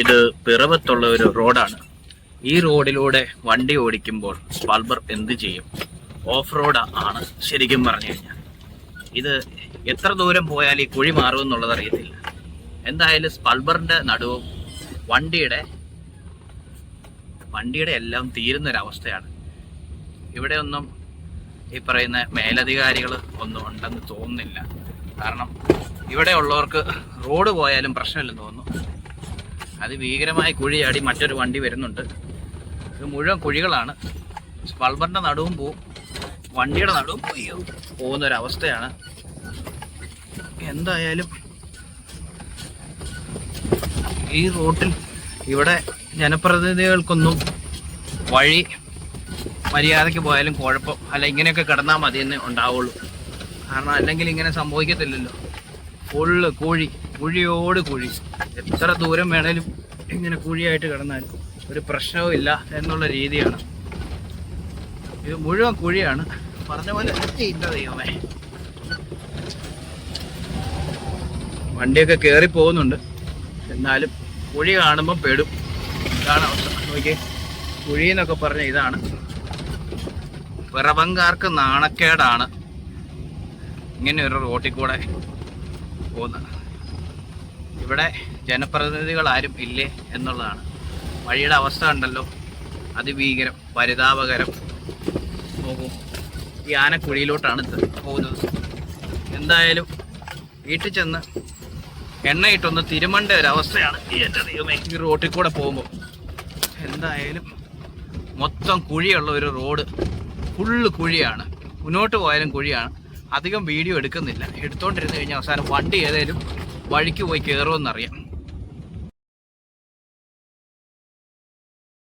ഇത് പിറവത്തുള്ള ഒരു റോഡാണ്. ഈ റോഡിലൂടെ വണ്ടി ഓടിക്കുമ്പോൾ സ്പൾബർ എന്ത് ചെയ്യും? ഓഫ് റോഡ് ആണ് ശരിക്കും പറഞ്ഞു കഴിഞ്ഞാൽ. ഇത് എത്ര ദൂരം പോയാൽ ഈ കുഴി മാറുമെന്നുള്ളത് അറിയത്തില്ല. എന്തായാലും സ്പൾബറിന്റെ നടുവും വണ്ടിയുടെ എല്ലാം തീരുന്നൊരവസ്ഥയാണ്. ഇവിടെ ഒന്നും ഈ പറയുന്ന മേലധികാരികൾ ഒന്നും ഉണ്ടെന്ന് തോന്നുന്നില്ല. കാരണം ഇവിടെ ഉള്ളവർക്ക് റോഡ് പോയാലും പ്രശ്നമില്ലെന്ന് തോന്നുന്നു. അതിഭീകരമായ കുഴിയാടി മറ്റൊരു വണ്ടി വരുന്നുണ്ട്. ഇത് മുഴുവൻ കുഴികളാണ്. സ്പൾബറിന്റെ നടുവും പോവും, വണ്ടിയുടെ നടുവും പോകുന്നൊരവസ്ഥയാണ്. എന്തായാലും ഈ റോട്ടിൽ ഇവിടെ ജനപ്രതിനിധികൾക്കൊന്നും വഴി മര്യാദയ്ക്ക് പോയാലും കുഴപ്പം അല്ല, ഇങ്ങനെയൊക്കെ കിടന്നാൽ മതിയെന്നേ ഉണ്ടാവുള്ളൂ. കാരണം അല്ലെങ്കിൽ ഇങ്ങനെ സംഭവിക്കത്തില്ലല്ലോ. ഫുള്ള് കുഴിയോട് കുഴി. എത്ര ദൂരം വേണേലും ഇങ്ങനെ കുഴിയായിട്ട് കിടന്നാലും ഒരു പ്രശ്നവും ഇല്ല എന്നുള്ള രീതിയാണ്. ഇത് മുഴുവൻ കുഴിയാണ്. പറഞ്ഞ പോലെ ഇല്ല ദൈവമേ. വണ്ടിയൊക്കെ കയറി പോകുന്നുണ്ട്, എന്നാലും കുഴി കാണുമ്പോൾ പെടും. ഇതാണ് അവസ്ഥ. നോക്കിയേ, കുഴി എന്നൊക്കെ പറഞ്ഞ ഇതാണ്. പിറവങ്കാർക്ക് നാണക്കേടാണ് ഇങ്ങനെ ഒരു റോട്ടിൽ കൂടെ പോകുന്നത്. ഇവിടെ ജനപ്രതിനിധികൾ ആരും ഇല്ലേ എന്നുള്ളതാണ്. വഴിയുടെ അവസ്ഥ ഉണ്ടല്ലോ, അതിഭീകരം, പരിതാപകരം. നോക്കൂ, ഈ ആനക്കുഴിയിലോട്ടാണ് പോകുന്നത്. എന്തായാലും വീട്ടിൽ ചെന്ന് എണ്ണയിട്ടൊന്ന് തിരുമണ്ട ഒരവസ്ഥയാണ് ഈ എൻ്റെ ദൈവമേ ഈ റോട്ടിൽ കൂടെ പോകുമ്പോൾ. എന്തായാലും മൊത്തം കുഴിയുള്ള ഒരു റോഡ്, ഫുള്ള് കുഴിയാണ്. മുന്നോട്ട് പോയാലും കുഴിയാണ്. അധികം വീഡിയോ എടുക്കുന്നില്ല. എടുത്തോണ്ടിരുന്ന് കഴിഞ്ഞാൽ അവസാനം വണ്ടി ഏതായാലും വഴിക്ക് പോയി കയറുമെന്നറിയാം.